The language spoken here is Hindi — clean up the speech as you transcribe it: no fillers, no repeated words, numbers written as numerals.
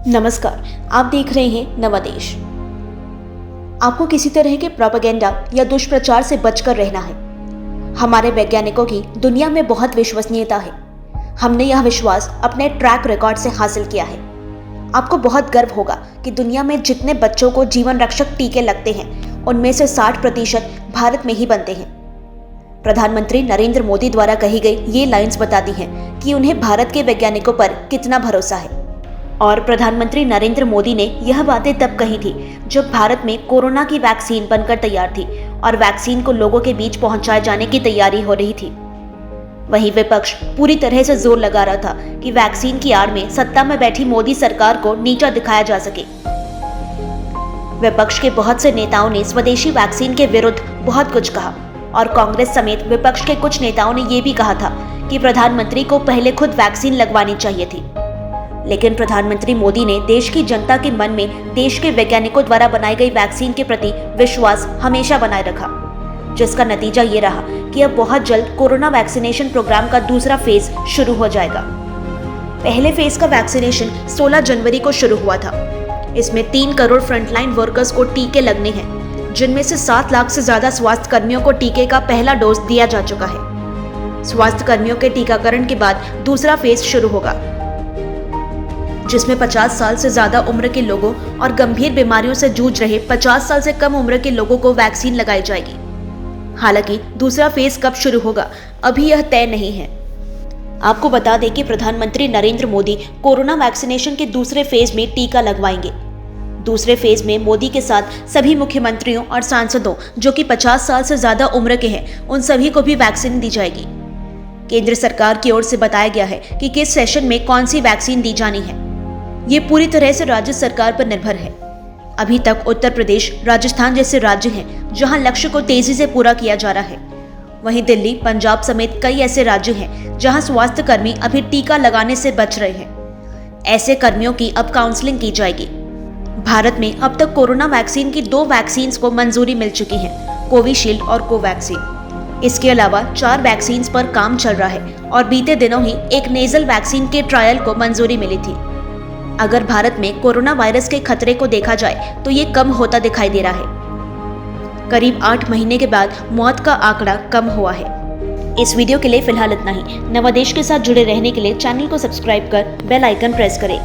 नमस्कार, आप देख रहे हैं नवादेश। आपको किसी तरह के प्रोपेगेंडा या दुष्प्रचार से बचकर रहना है। हमारे वैज्ञानिकों की दुनिया में बहुत विश्वसनीयता है। हमने यह विश्वास अपने ट्रैक रिकॉर्ड से हासिल किया है। आपको बहुत गर्व होगा कि दुनिया में जितने बच्चों को जीवन रक्षक टीके लगते हैं, उनमें से 60% भारत में ही बनते हैं। प्रधानमंत्री नरेंद्र मोदी द्वारा कही गई ये लाइन्स बताती हैं कि उन्हें भारत के वैज्ञानिकों पर कितना भरोसा है। और प्रधानमंत्री नरेंद्र मोदी ने यह बातें तब कही थी जब भारत में कोरोना की वैक्सीन बनकर तैयार थी और वैक्सीन को लोगों के बीच पहुंचाए जाने की तैयारी हो रही थी। वहीं विपक्ष पूरी तरह से जोर लगा रहा था कि वैक्सीन की आड़ में सत्ता में बैठी मोदी सरकार को नीचा दिखाया जा सके। विपक्ष के बहुत से नेताओं ने स्वदेशी वैक्सीन के विरुद्ध बहुत कुछ कहा और कांग्रेस समेत विपक्ष के कुछ नेताओं ने यह भी कहा था कि प्रधानमंत्री को पहले खुद वैक्सीन लगवानी चाहिए थी। लेकिन प्रधानमंत्री मोदी ने देश की जनता के मन में देश के वैज्ञानिकों द्वारा बनाई गई वैक्सीन के प्रति विश्वास हमेशा बनाए रखा, जिसका नतीजा ये रहा कि अब बहुत जल्द कोरोना वैक्सीनेशन प्रोग्राम का दूसरा फेज शुरू हो जाएगा। पहले फेज का वैक्सीनेशन 16 जनवरी को शुरू हुआ था। इसमें 3 करोड़ फ्रंटलाइन वर्कर्स को टीके लगने हैं, जिनमें से 7 लाख से ज्यादा स्वास्थ्य कर्मियों को टीके का पहला डोज दिया जा चुका है। स्वास्थ्य कर्मियों के टीकाकरण के बाद दूसरा फेज शुरू होगा, जिसमें 50 साल से ज्यादा उम्र के लोगों और गंभीर बीमारियों से जूझ रहे 50 साल से कम उम्र के लोगों को वैक्सीन लगाई जाएगी। हालांकि दूसरा फेज कब शुरू होगा अभी यह तय नहीं है। आपको बता दें कि प्रधानमंत्री नरेंद्र मोदी कोरोना वैक्सीनेशन के दूसरे फेज में टीका लगवाएंगे। दूसरे फेज में मोदी के साथ सभी मुख्यमंत्रियों और सांसदों जो कि 50 साल से ज्यादा उम्र के हैं, उन सभी को भी वैक्सीन दी जाएगी। केंद्र सरकार की ओर से बताया गया है कि किस सेशन में कौन सी वैक्सीन दी जानी है। ये पूरी तरह से राज्य सरकार पर निर्भर है। अभी तक उत्तर प्रदेश, राजस्थान जैसे राज्य हैं जहां लक्ष्य को तेजी से पूरा किया जा रहा है। वहीं दिल्ली, पंजाब समेत कई ऐसे राज्य हैं जहां स्वास्थ्य कर्मी अभी टीका लगाने से बच रहे हैं। ऐसे कर्मियों की अब काउंसलिंग की जाएगी। भारत में अब तक कोरोना वैक्सीन की 2 वैक्सीन को मंजूरी मिल चुकी है, कोविशील्ड और कोवैक्सीन। इसके अलावा 4 वैक्सीन पर काम चल रहा है और बीते दिनों ही एक नेजल वैक्सीन के ट्रायल को मंजूरी मिली थी। अगर भारत में कोरोना वायरस के खतरे को देखा जाए तो ये कम होता दिखाई दे रहा है। करीब 8 महीने के बाद मौत का आंकड़ा कम हुआ है। इस वीडियो के लिए फिलहाल इतना ही। नवादेश के साथ जुड़े रहने के लिए चैनल को सब्सक्राइब कर बेल आइकन प्रेस करें।